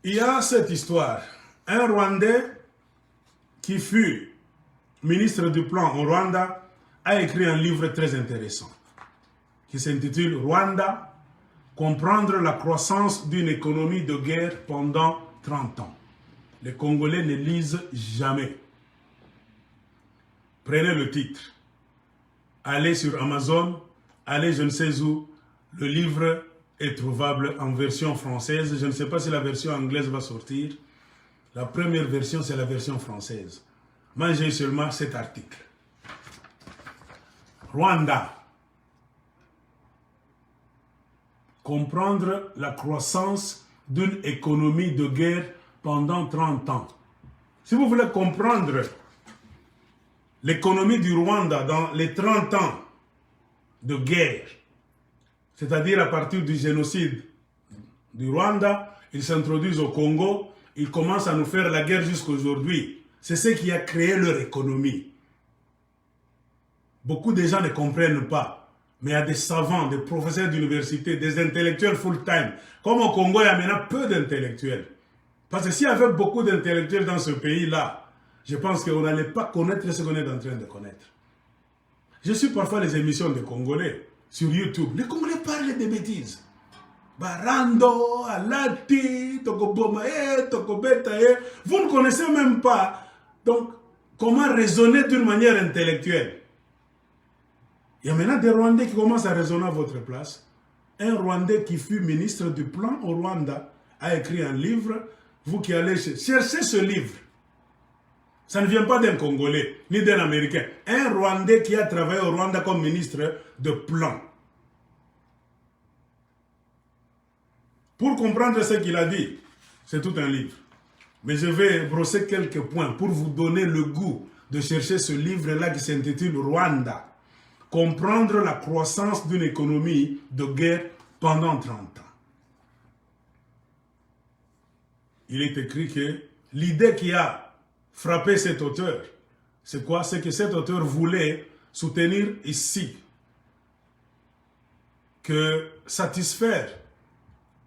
Il y a cette histoire. Un Rwandais qui fut ministre du plan au Rwanda a écrit un livre très intéressant qui s'intitule Rwanda, comprendre la croissance d'une économie de guerre pendant 30 ans. Les Congolais ne lisent jamais. Prenez le titre. Allez sur Amazon, allez je ne sais où. Le livre est trouvable en version française. Je ne sais pas si la version anglaise va sortir. La première version, c'est la version française. Moi, j'ai seulement cet article. Rwanda. Comprendre la croissance d'une économie de guerre pendant 30 ans. Si vous voulez comprendre l'économie du Rwanda dans les 30 ans de guerre, c'est-à-dire à partir du génocide du Rwanda, ils s'introduisent au Congo, ils commencent à nous faire la guerre jusqu'à aujourd'hui. C'est ce qui a créé leur économie. Beaucoup de gens ne comprennent pas, mais il y a des savants, des professeurs d'université, des intellectuels full-time. Comme au Congo, il y a maintenant peu d'intellectuels. Parce que s'il y avait beaucoup d'intellectuels dans ce pays-là, je pense qu'on n'allait pas connaître ce qu'on est en train de connaître. Je suis parfois les émissions des Congolais sur YouTube. Les Congolais parlent des bêtises. Barando, Alati, Tokobomae, Tokobetae. Vous ne connaissez même pas. Donc, comment raisonner d'une manière intellectuelle? Il y a maintenant des Rwandais qui commencent à raisonner à votre place. Un Rwandais qui fut ministre du plan au Rwanda a écrit un livre. Vous qui allez chercher ce livre, ça ne vient pas d'un Congolais, ni d'un Américain. Un Rwandais qui a travaillé au Rwanda comme ministre de plan. Pour comprendre ce qu'il a dit, c'est tout un livre. Mais je vais brosser quelques points pour vous donner le goût de chercher ce livre-là qui s'intitule Rwanda. Comprendre la croissance d'une économie de guerre pendant 30 ans. Il est écrit que l'idée qui a frappé cet auteur, c'est quoi? C'est que cet auteur voulait soutenir ici que satisfaire.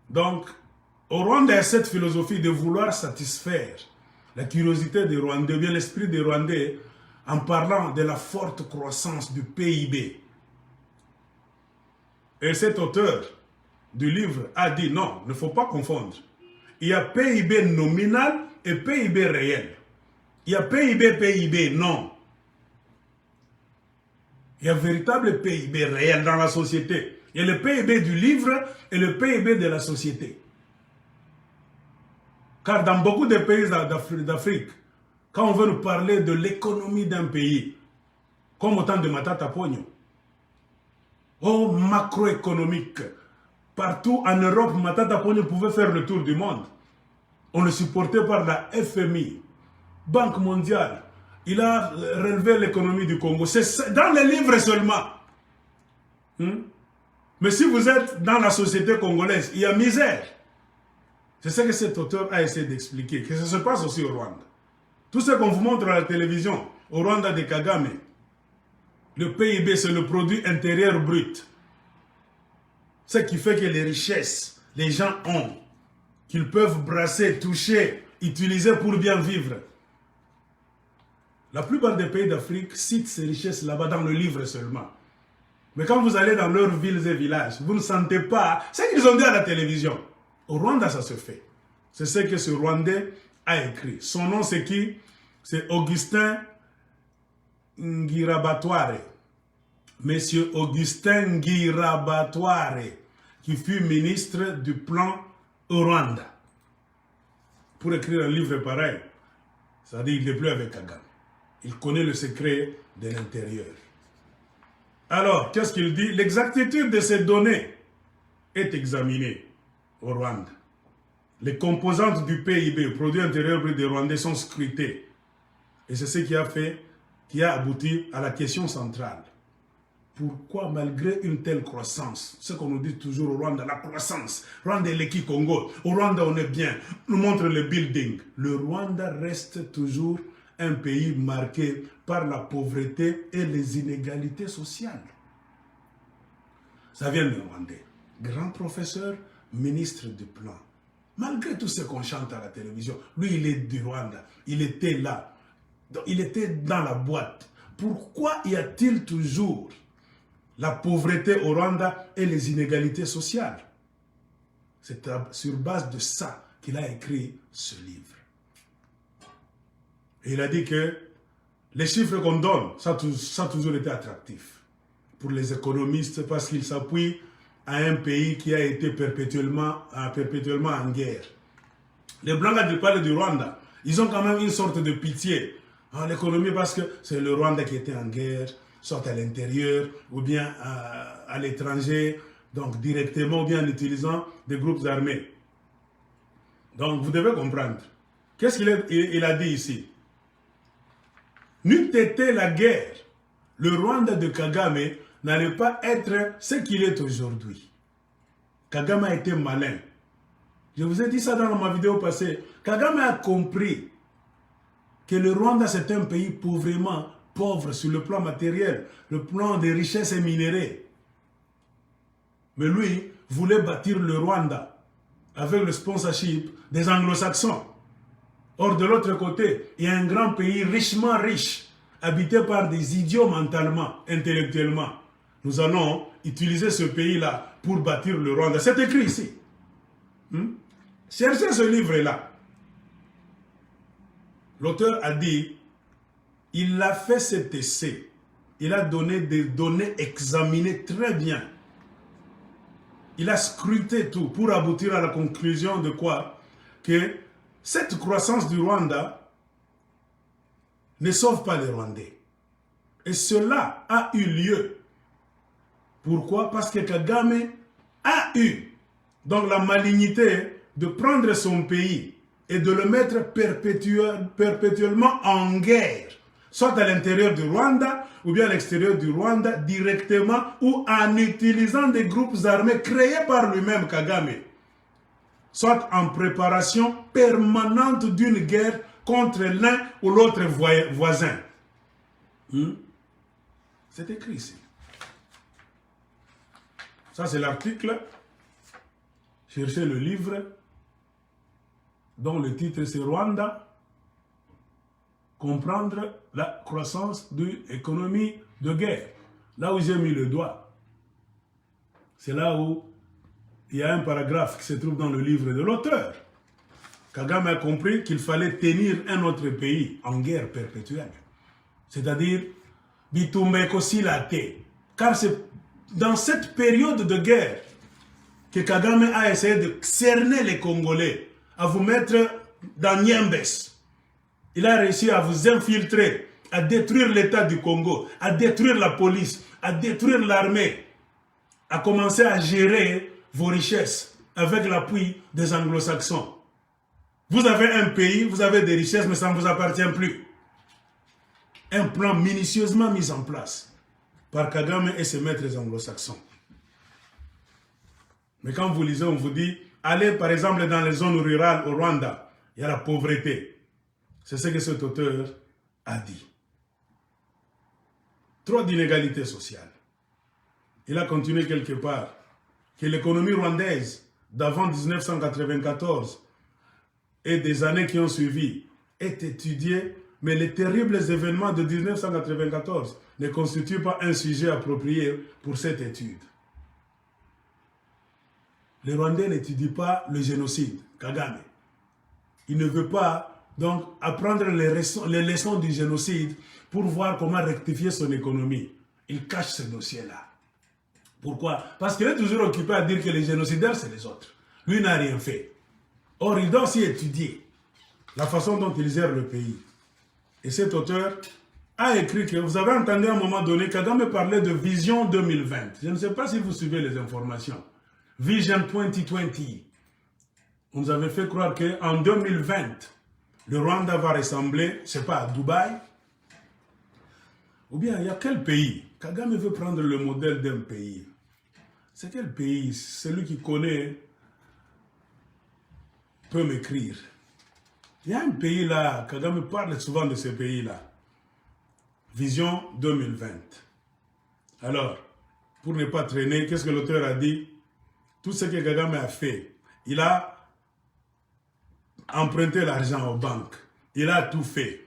Donc, au Rwanda, il y a cette philosophie de vouloir satisfaire la curiosité des Rwandais, bien l'esprit des Rwandais, en parlant de la forte croissance du PIB. Et cet auteur du livre a dit non, il ne faut pas confondre. Il y a PIB nominal et PIB réel. Il y a PIB, non. Il y a véritable PIB réel dans la société. Il y a le PIB du livre et le PIB de la société. Car dans beaucoup de pays d'Afrique, quand on veut nous parler de l'économie d'un pays, comme au temps de Matata Pogno, oh, macroéconomique, partout en Europe, Matata Pogno pouvait faire le tour du monde. On le supportait par la FMI, Banque mondiale. Il a relevé l'économie du Congo. C'est dans les livres seulement. Mais si vous êtes dans la société congolaise, il y a misère. C'est ce que cet auteur a essayé d'expliquer, que ça se passe aussi au Rwanda. Tout ce qu'on vous montre à la télévision, au Rwanda de Kagame, le PIB, c'est le produit intérieur brut. Ce qui fait que les richesses, les gens ont, qu'ils peuvent brasser, toucher, utiliser pour bien vivre. La plupart des pays d'Afrique citent ces richesses là-bas dans le livre seulement. Mais quand vous allez dans leurs villes et villages, vous ne sentez pas ce qu'ils ont dit à la télévision. Au Rwanda, ça se fait. C'est ce que ce Rwandais a écrit. Son nom, c'est qui? C'est Augustin Ngirabatware. Monsieur Augustin Ngirabatware, qui fut ministre du plan au Rwanda. Pour écrire un livre pareil, c'est-à-dire qu'il n'est plus avec Kagame. Il connaît le secret de l'intérieur. Alors, qu'est-ce qu'il dit? L'exactitude de ces données est examinée au Rwanda. Les composantes du PIB, produit intérieur brut des Rwandais, sont scrutées. Et c'est ce qui a abouti à la question centrale. Pourquoi, malgré une telle croissance, ce qu'on nous dit toujours au Rwanda, la croissance, Rwanda et l'Eki Congo, au Rwanda on est bien, on nous montre le building. Le Rwanda reste toujours un pays marqué par la pauvreté et les inégalités sociales. Ça vient de Rwandais. Grand professeur, ministre du plan. Malgré tout ce qu'on chante à la télévision, lui, il est du Rwanda. Il était là. Donc, il était dans la boîte. Pourquoi y a-t-il toujours la pauvreté au Rwanda et les inégalités sociales? C'est sur base de ça qu'il a écrit ce livre. Et il a dit que les chiffres qu'on donne, ça a toujours été attractif pour les économistes parce qu'ils s'appuient à un pays qui a été perpétuellement en guerre. Les Blancs, quand ils parlent du Rwanda, ils ont quand même une sorte de pitié en l'économie parce que c'est le Rwanda qui était en guerre, soit à l'intérieur ou bien à l'étranger, donc directement ou bien en utilisant des groupes armés. Donc vous devez comprendre. Qu'est-ce qu'il a dit ici? N'eût été la guerre, le Rwanda de Kagame n'allait pas être ce qu'il est aujourd'hui. Kagame a été malin. Je vous ai dit ça dans ma vidéo passée. Kagame a compris que le Rwanda c'est un pays pauvre sur le plan matériel, le plan des richesses et minérales. Mais lui voulait bâtir le Rwanda avec le sponsorship des anglo-saxons. Or, de l'autre côté, il y a un grand pays richement riche, habité par des idiots mentalement, intellectuellement. Nous allons utiliser ce pays-là pour bâtir le Rwanda. C'est écrit ici. Cherchez ce livre-là. L'auteur a dit, il a fait cet essai. Il a donné des données examinées très bien. Il a scruté tout pour aboutir à la conclusion de quoi? Que cette croissance du Rwanda ne sauve pas les Rwandais. Et cela a eu lieu. Pourquoi? Parce que Kagame a eu donc la malignité de prendre son pays et de le mettre perpétuellement en guerre, soit à l'intérieur du Rwanda ou bien à l'extérieur du Rwanda, directement ou en utilisant des groupes armés créés par lui-même, Kagame, soit en préparation permanente d'une guerre contre l'un ou l'autre voisin. C'est écrit ici. Ça, c'est l'article. Cherchez le livre dont le titre c'est Rwanda. Comprendre la croissance de l'économie de guerre. Là où j'ai mis le doigt, c'est là où il y a un paragraphe qui se trouve dans le livre de l'auteur. Kagame a compris qu'il fallait tenir un autre pays en guerre perpétuelle. C'est-à-dire, Bitumbe Kosilate. Car c'est dans cette période de guerre que Kagame a essayé de cerner les Congolais, à vous mettre dans Niembes. Il a réussi à vous infiltrer, à détruire l'État du Congo, à détruire la police, à détruire l'armée, à commencer à gérer vos richesses avec l'appui des anglo-saxons. Vous avez un pays, vous avez des richesses, mais ça ne vous appartient plus. Un plan minutieusement mis en place par Kagame et ses maîtres anglo-saxons. Mais quand vous lisez, on vous dit, allez par exemple dans les zones rurales au Rwanda, il y a la pauvreté. C'est ce que cet auteur a dit. Trop d'inégalités sociales. Il a continué quelque part que l'économie rwandaise d'avant 1994 et des années qui ont suivi est étudiée, mais les terribles événements de 1994 ne constituent pas un sujet approprié pour cette étude. Les Rwandais n'étudient pas le génocide, Kagame. Il ne veut pas donc apprendre les leçons du génocide pour voir comment rectifier son économie. Il cache ce dossier-là. Pourquoi? Parce qu'il est toujours occupé à dire que les génocidaires, c'est les autres. Lui n'a rien fait. Or, il doit aussi étudier la façon dont il gère le pays. Et cet auteur a écrit que, vous avez entendu à un moment donné, Kagame parlait de Vision 2020. Je ne sais pas si vous suivez les informations. Vision 2020. On nous avait fait croire qu'en 2020, le Rwanda va ressembler, je ne sais pas, à Dubaï. Ou bien, il y a quel pays? Kagame veut prendre le modèle d'un pays. C'est quel pays? Celui qui connaît peut m'écrire. Il y a un pays là, Kagame parle souvent de ce pays-là. Vision 2020. Alors, pour ne pas traîner, qu'est-ce que l'auteur a dit? Tout ce que Kagame a fait, il a emprunté l'argent aux banques. Il a tout fait.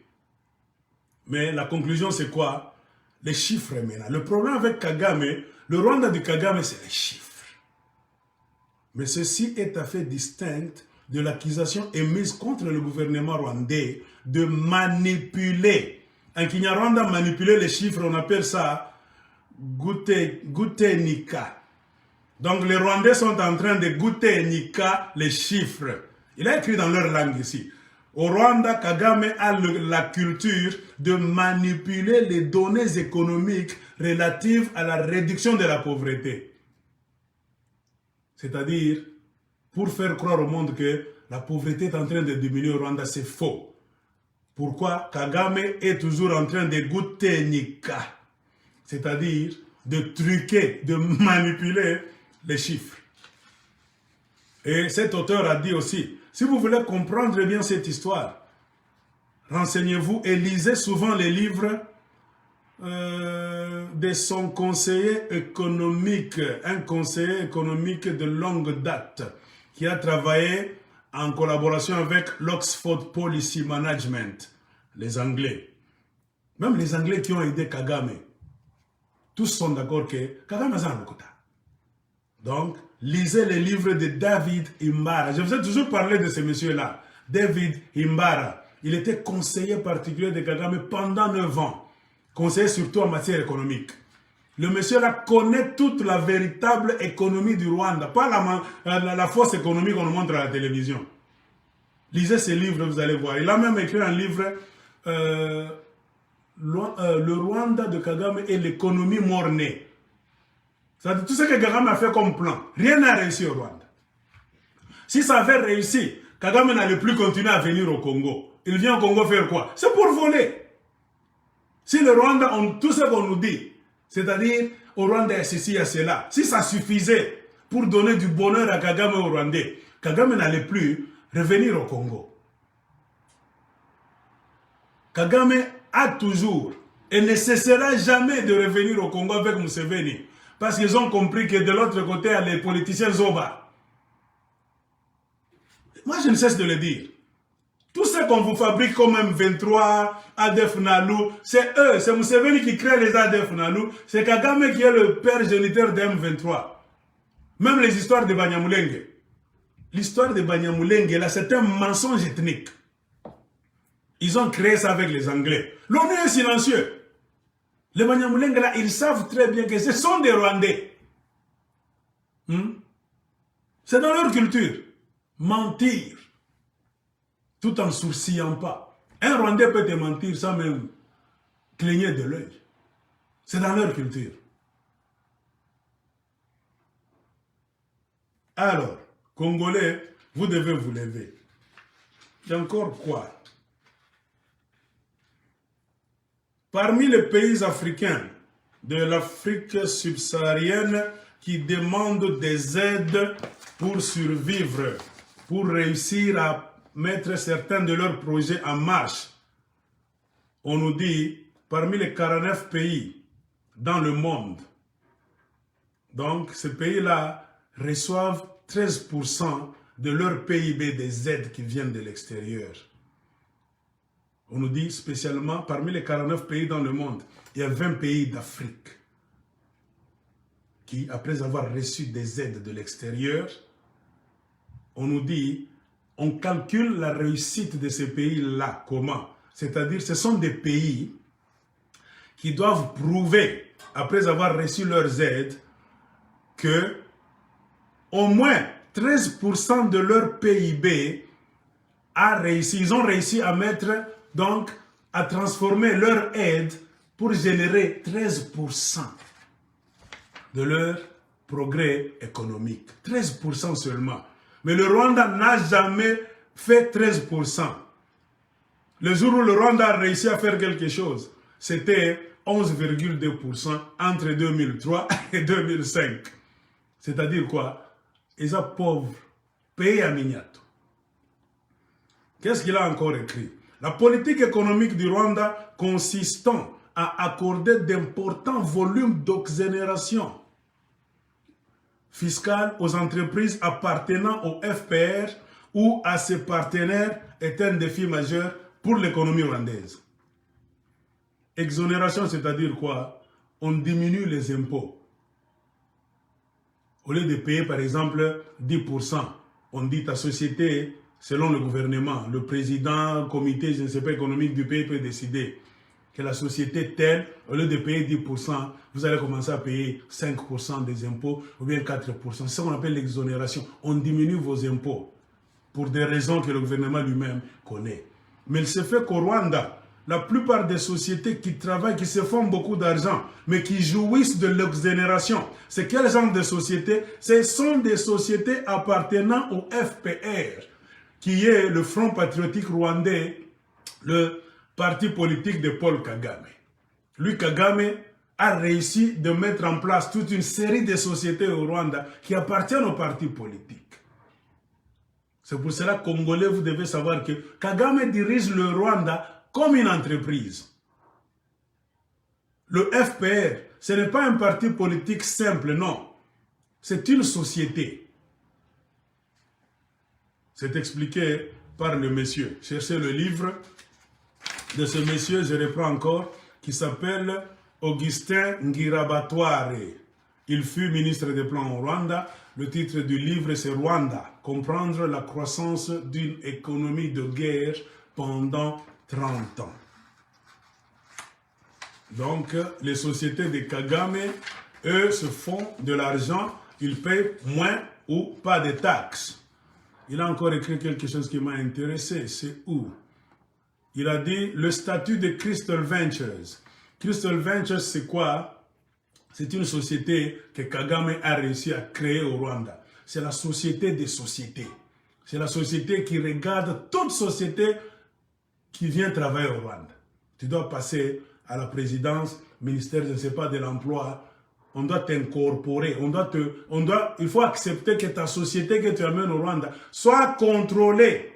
Mais la conclusion, c'est quoi? Les chiffres maintenant. Le problème avec Kagame, le Rwanda de Kagame, c'est les chiffres. Mais ceci est tout à fait distinct de l'accusation émise contre le gouvernement rwandais de manipuler. En Kinyarwanda, manipuler les chiffres, on appelle ça Gutenika. Donc les Rwandais sont en train de Gutenika les chiffres. Il a écrit dans leur langue ici. Au Rwanda, Kagame a la culture de manipuler les données économiques relatives à la réduction de la pauvreté. C'est-à-dire, pour faire croire au monde que la pauvreté est en train de diminuer au Rwanda, c'est faux. Pourquoi? Kagame est toujours en train de Gutenika, c'est-à-dire de truquer, de manipuler les chiffres. Et cet auteur a dit aussi, si vous voulez comprendre bien cette histoire, renseignez-vous et lisez souvent les livres de son conseiller économique, un conseiller économique de longue date, qui a travaillé en collaboration avec l'Oxford Policy Management, les Anglais. Même les Anglais qui ont aidé Kagame, tous sont d'accord que Kagame a un quota. Donc, lisez les livres de David Himbara. Je vous ai toujours parlé de ce monsieur-là, David Himbara. Il était conseiller particulier de Kagame pendant 9 ans. Conseiller surtout en matière économique. Le monsieur-là connaît toute la véritable économie du Rwanda, pas la fausse économie qu'on nous montre à la télévision. Lisez ces livres, vous allez voir. Il a même écrit un livre, Le Rwanda de Kagame et l'économie mort-née. C'est-à-dire tout ce que Kagame a fait comme plan, rien n'a réussi au Rwanda. Si ça avait réussi, Kagame n'allait plus continuer à venir au Congo. Il vient au Congo faire quoi? C'est pour voler. Si le Rwanda, tout ce qu'on nous dit, c'est-à-dire au Rwanda, il y a ceci, il y a cela, si ça suffisait pour donner du bonheur à Kagame au Rwandais, Kagame n'allait plus revenir au Congo. Kagame a toujours et ne cessera jamais de revenir au Congo avec Museveni, parce qu'ils ont compris que de l'autre côté, il y a les politiciens Zoba. Moi, je ne cesse de le dire. Tout ce qu'on vous fabrique comme M23, ADF Nalu, c'est eux, c'est Museveni qui crée les ADF Nalu, c'est Kagame qui est le père géniteur de M23. Même les histoires de Banyamulenge. L'histoire de Banyamulenge, là, c'est un mensonge ethnique. Ils ont créé ça avec les Anglais. L'ONU est silencieux. Les Banyamulenge, là, ils savent très bien que ce sont des Rwandais. C'est dans leur culture. Mentir. Tout en sourcillant pas. Un Rwandais peut te mentir sans même cligner de l'œil. C'est dans leur culture. Alors, Congolais, vous devez vous lever. Il y a encore quoi? Parmi les pays africains de l'Afrique subsaharienne qui demandent des aides pour survivre, pour réussir à mettre certains de leurs projets en marche. On nous dit, parmi les 49 pays dans le monde, donc ces pays-là reçoivent 13% de leur PIB des aides qui viennent de l'extérieur. On nous dit spécialement, parmi les 49 pays dans le monde, il y a 20 pays d'Afrique qui, après avoir reçu des aides de l'extérieur, on nous dit, on calcule la réussite de ces pays-là. Comment? C'est-à-dire, ce sont des pays qui doivent prouver, après avoir reçu leurs aides, que au moins 13% de leur PIB a réussi. Ils ont réussi à mettre, donc, à transformer leur aide pour générer 13% de leur progrès économique. 13% seulement. Mais le Rwanda n'a jamais fait 13%. Le jour où le Rwanda a réussi à faire quelque chose, c'était 11,2% entre 2003 et 2005. C'est-à-dire quoi? Ils sont pauvres, pays à Mignato. Qu'est-ce qu'il a encore écrit? La politique économique du Rwanda consistant à accorder d'importants volumes d'exonération fiscale aux entreprises appartenant au FPR ou à ses partenaires est un défi majeur pour l'économie rwandaise. Exonération, c'est-à-dire quoi? On diminue les impôts. Au lieu de payer par exemple 10%, on dit ta société, selon le gouvernement, le président, le comité, je ne sais pas, économique du pays peut décider que la société telle, au lieu de payer 10%, vous allez commencer à payer 5% des impôts ou bien 4%. C'est ce qu'on appelle l'exonération. On diminue vos impôts pour des raisons que le gouvernement lui-même connaît. Mais il se fait qu'au Rwanda, la plupart des sociétés qui travaillent, qui se font beaucoup d'argent, mais qui jouissent de l'exonération, c'est quel genre de sociétés? Ce sont des sociétés appartenant au FPR, qui est le Front Patriotique Rwandais, le parti politique de Paul Kagame. Lui, Kagame, a réussi de mettre en place toute une série de sociétés au Rwanda qui appartiennent au parti politique. C'est pour cela, Congolais, vous devez savoir que Kagame dirige le Rwanda comme une entreprise. Le FPR, ce n'est pas un parti politique simple, non. C'est une société. C'est expliqué par le monsieur. Cherchez le livre de ce monsieur, je reprends encore, qui s'appelle Augustin Ngirabatware. Il fut ministre des Plans au Rwanda. Le titre du livre, c'est Rwanda, comprendre la croissance d'une économie de guerre pendant 30 ans. Donc, les sociétés de Kagame, eux, se font de l'argent, ils payent moins ou pas de taxes. Il a encore écrit quelque chose qui m'a intéressé, c'est où? Il a dit le statut de Crystal Ventures. Crystal Ventures, c'est quoi? C'est une société que Kagame a réussi à créer au Rwanda. C'est la société des sociétés. C'est la société qui regarde toute société qui vient travailler au Rwanda. Tu dois passer à la présidence, ministère, je ne sais pas, de l'emploi. On doit t'incorporer. Il faut accepter que ta société que tu amènes au Rwanda soit contrôlée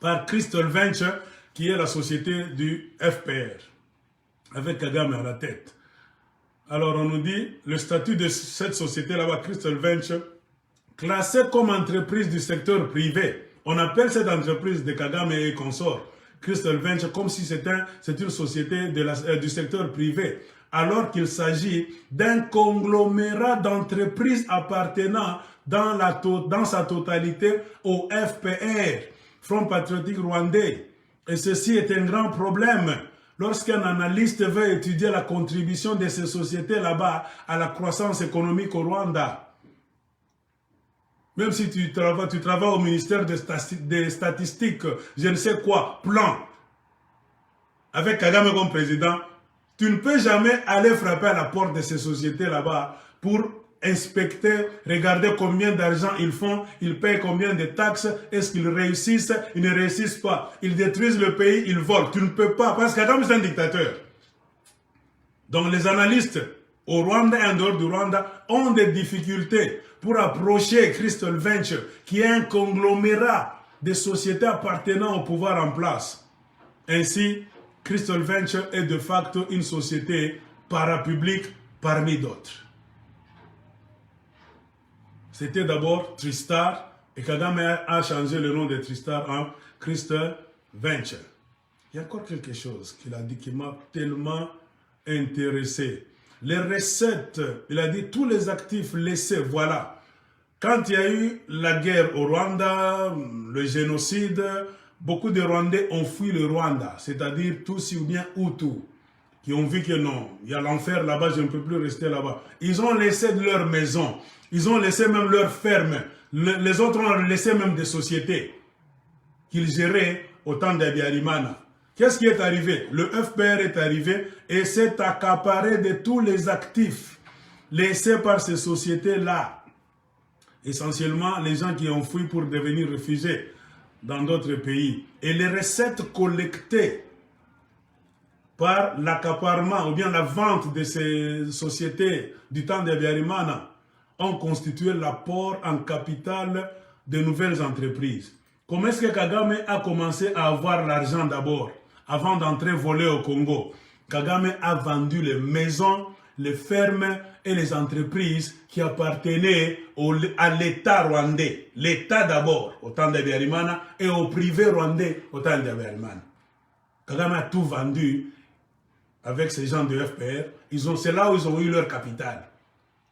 par Crystal Venture, qui est la société du FPR, avec Kagame à la tête. Alors on nous dit, le statut de cette société là-bas, Crystal Venture, classée comme entreprise du secteur privé. On appelle cette entreprise de Kagame et consorts Crystal Venture comme si c'est une société du secteur privé, alors qu'il s'agit d'un conglomérat d'entreprises appartenant dans sa totalité au FPR, Front Patriotique Rwandais. Et ceci est un grand problème. Lorsqu'un analyste veut étudier la contribution de ces sociétés là-bas à la croissance économique au Rwanda, même si tu travailles au ministère des statistiques, je ne sais quoi, plan, avec Kagame comme président, tu ne peux jamais aller frapper à la porte de ces sociétés là-bas pour inspecter, regarder combien d'argent ils font, ils payent combien de taxes, est-ce qu'ils réussissent, ils ne réussissent pas, ils détruisent le pays, ils volent. Tu ne peux pas, parce que Kagame c'est un dictateur. Donc les analystes au Rwanda et en dehors du Rwanda ont des difficultés pour approcher Crystal Venture, qui est un conglomérat de sociétés appartenant au pouvoir en place. Ainsi, Crystal Venture est de facto une société parapublique parmi d'autres. C'était d'abord Tristar, et Kagame a changé le nom de Tristar en Crystal Venture. Il y a encore quelque chose qu'il a dit qui m'a tellement intéressé. Les recettes, il a dit tous les actifs laissés, voilà. Quand il y a eu la guerre au Rwanda, le génocide, beaucoup de Rwandais ont fui le Rwanda, c'est-à-dire Tutsi ou bien Hutu, qui ont vu que non, il y a l'enfer là-bas, je ne peux plus rester là-bas. Ils ont laissé de leur maison, ils ont laissé même leur ferme, les autres ont laissé même des sociétés qu'ils géraient au temps d'Abiyarimana. Qu'est-ce qui est arrivé? Le FPR est arrivé et s'est accaparé de tous les actifs laissés par ces sociétés-là. Essentiellement, les gens qui ont fui pour devenir réfugiés dans d'autres pays. Et les recettes collectées par l'accaparement ou bien la vente de ces sociétés du temps d'Abiyarimana ont constitué l'apport en capital de nouvelles entreprises. Comment est-ce que Kagame a commencé à avoir l'argent d'abord? Avant d'entrer voler au Congo, Kagame a vendu les maisons, les fermes et les entreprises qui appartenaient à l'État rwandais. L'État d'abord, au temps d'Habyarimana, et au privé rwandais, au temps d'Habyarimana. Kagame a tout vendu avec ces gens de FPR. C'est là où ils ont eu leur capital.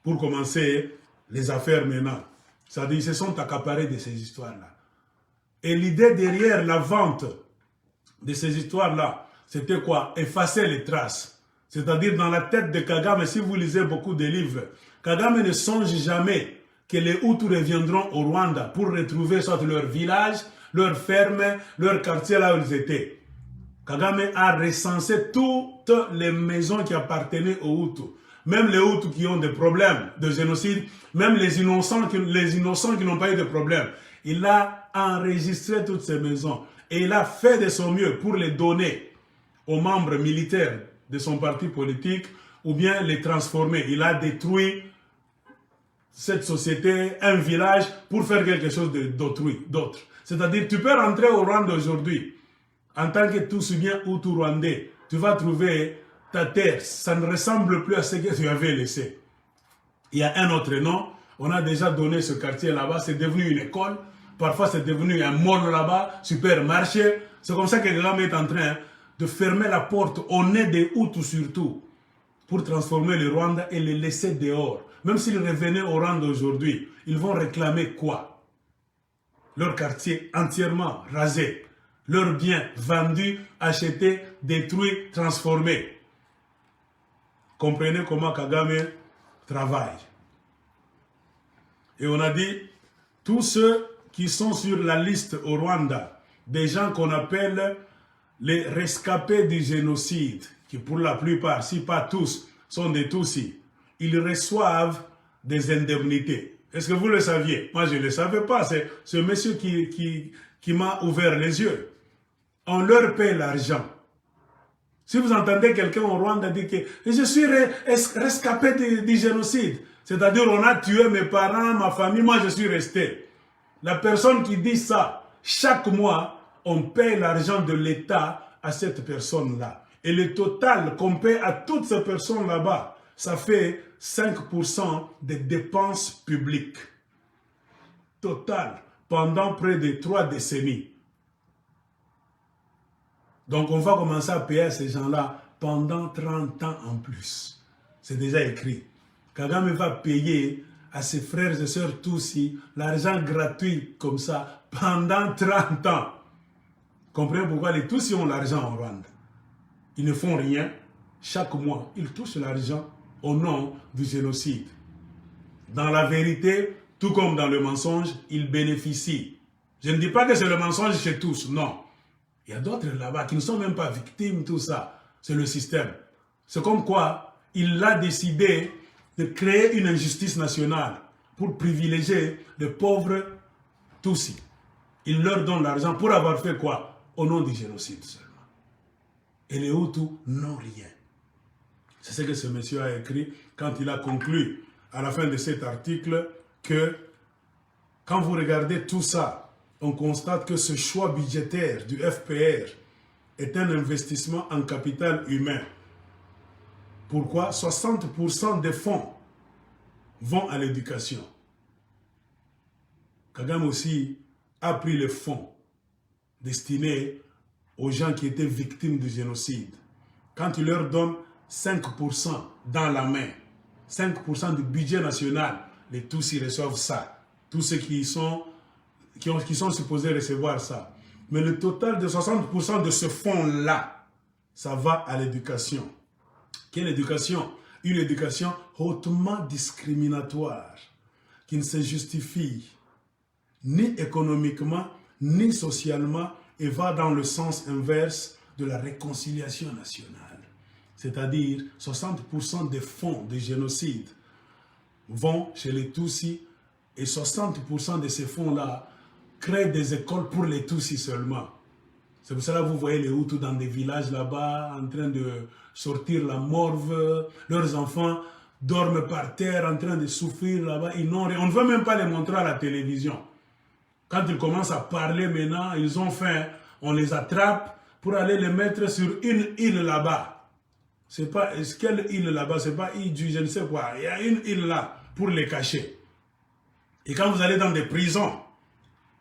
Pour commencer les affaires maintenant. C'est-à-dire, ils se sont accaparés de ces histoires-là. Et l'idée derrière la vente de ces histoires-là, c'était quoi? Effacer les traces. C'est-à-dire, dans la tête de Kagame, si vous lisez beaucoup de livres, Kagame ne songe jamais que les Hutus reviendront au Rwanda pour retrouver soit leur village, leur ferme, leur quartier là où ils étaient. Kagame a recensé toutes les maisons qui appartenaient aux Hutus. Même les Hutus qui ont des problèmes de génocide, même les innocents qui n'ont pas eu de problème. Il a enregistré toutes ces maisons et il a fait de son mieux pour les donner aux membres militaires de son parti politique ou bien les transformer. Il a détruit cette société, un village, pour faire quelque chose d'autre. C'est-à-dire, tu peux rentrer au Rwanda aujourd'hui en tant que tout bien Hutu rwandais. Tu vas trouver ta terre, ça ne ressemble plus à ce que tu avais laissé. Il y a un autre nom, on a déjà donné ce quartier là-bas, c'est devenu une école, parfois c'est devenu un mall là-bas, supermarché. C'est comme ça que Kagame est en train de fermer la porte au nez des Hutus surtout, pour transformer le Rwanda et les laisser dehors. Même s'ils revenaient au Rwanda aujourd'hui, ils vont réclamer quoi? Leur quartier entièrement rasé, leurs biens vendus, achetés, détruits, transformés. Comprenez comment Kagame travaille. Et on a dit, tous ceux qui sont sur la liste au Rwanda, des gens qu'on appelle les rescapés du génocide, qui pour la plupart, si pas tous, sont des Tutsis, ils reçoivent des indemnités. Est-ce que vous le saviez? Moi, je ne le savais pas. C'est ce monsieur qui m'a ouvert les yeux. On leur paie l'argent. Si vous entendez quelqu'un au Rwanda dire que je suis rescapé du génocide, c'est-à-dire on a tué mes parents, ma famille, moi je suis resté. La personne qui dit ça, chaque mois, on paie l'argent de l'État à cette personne-là. Et le total qu'on paie à toutes ces personnes là-bas, ça fait 5% des dépenses publiques. Total, pendant près de 3 décennies. Donc on va commencer à payer à ces gens-là pendant 30 ans en plus. C'est déjà écrit. Kagame va payer à ses frères et sœurs Tutsis l'argent gratuit comme ça pendant 30 ans. Comprenez pourquoi les Tutsis ont l'argent en Rwanda. Ils ne font rien. Chaque mois, ils touchent l'argent au nom du génocide. Dans la vérité, tout comme dans le mensonge, ils bénéficient. Je ne dis pas que c'est le mensonge chez tous, non. Il y a d'autres là-bas qui ne sont même pas victimes, tout ça. C'est le système. C'est comme quoi il a décidé de créer une injustice nationale pour privilégier les pauvres Tutsis. Il leur donne l'argent pour avoir fait quoi? Au nom du génocide seulement. Et les Hutus n'ont rien. C'est ce que ce monsieur a écrit quand il a conclu à la fin de cet article que quand vous regardez tout ça, on constate que ce choix budgétaire du FPR est un investissement en capital humain. Pourquoi? 60% des fonds vont à l'éducation. Kagame aussi a pris les fonds destinés aux gens qui étaient victimes du génocide. Quand il leur donne 5% dans la main, 5% du budget national, les Tutsis reçoivent ça. Tous ceux qui sont supposés recevoir ça. Mais le total de 60% de ce fonds-là, ça va à l'éducation. Quelle éducation? Une éducation hautement discriminatoire, qui ne se justifie ni économiquement, ni socialement, et va dans le sens inverse de la réconciliation nationale. C'est-à-dire 60% des fonds de génocide vont chez les Tutsis et 60% de ces fonds-là créent des écoles pour les Tutsis seulement. C'est pour cela que vous voyez les Hutus dans des villages là-bas en train de sortir la morve. Leurs enfants dorment par terre en train de souffrir là-bas. On ne veut même pas les montrer à la télévision. Quand ils commencent à parler maintenant, ils ont faim. On les attrape pour aller les mettre sur une île là-bas. C'est pas, quelle île là-bas, c'est pas île du je ne sais quoi. Il y a une île là pour les cacher. Et quand vous allez dans des prisons,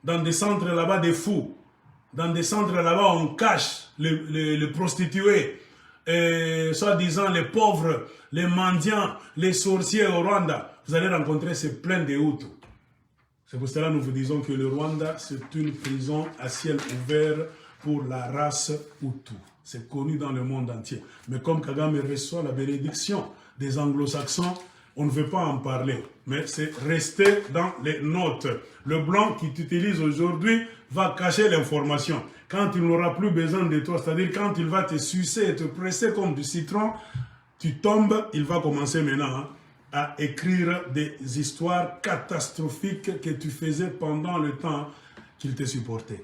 dans des centres là-bas des fous, dans des centres là-bas où on cache les prostituées, soi-disant les pauvres, les mendiants, les sorciers au Rwanda, vous allez rencontrer c'est plein de Hutus. C'est pour cela que nous vous disons que le Rwanda, c'est une prison à ciel ouvert pour la race Hutu. C'est connu dans le monde entier. Mais comme Kagame reçoit la bénédiction des anglo-saxons, on ne veut pas en parler. Mais c'est rester dans les notes. Le blanc qui t'utilise aujourd'hui va cacher l'information. Quand il n'aura plus besoin de toi, c'est-à-dire quand il va te sucer et te presser comme du citron, tu tombes, il va commencer maintenant à écrire des histoires catastrophiques que tu faisais pendant le temps qu'il te supportait.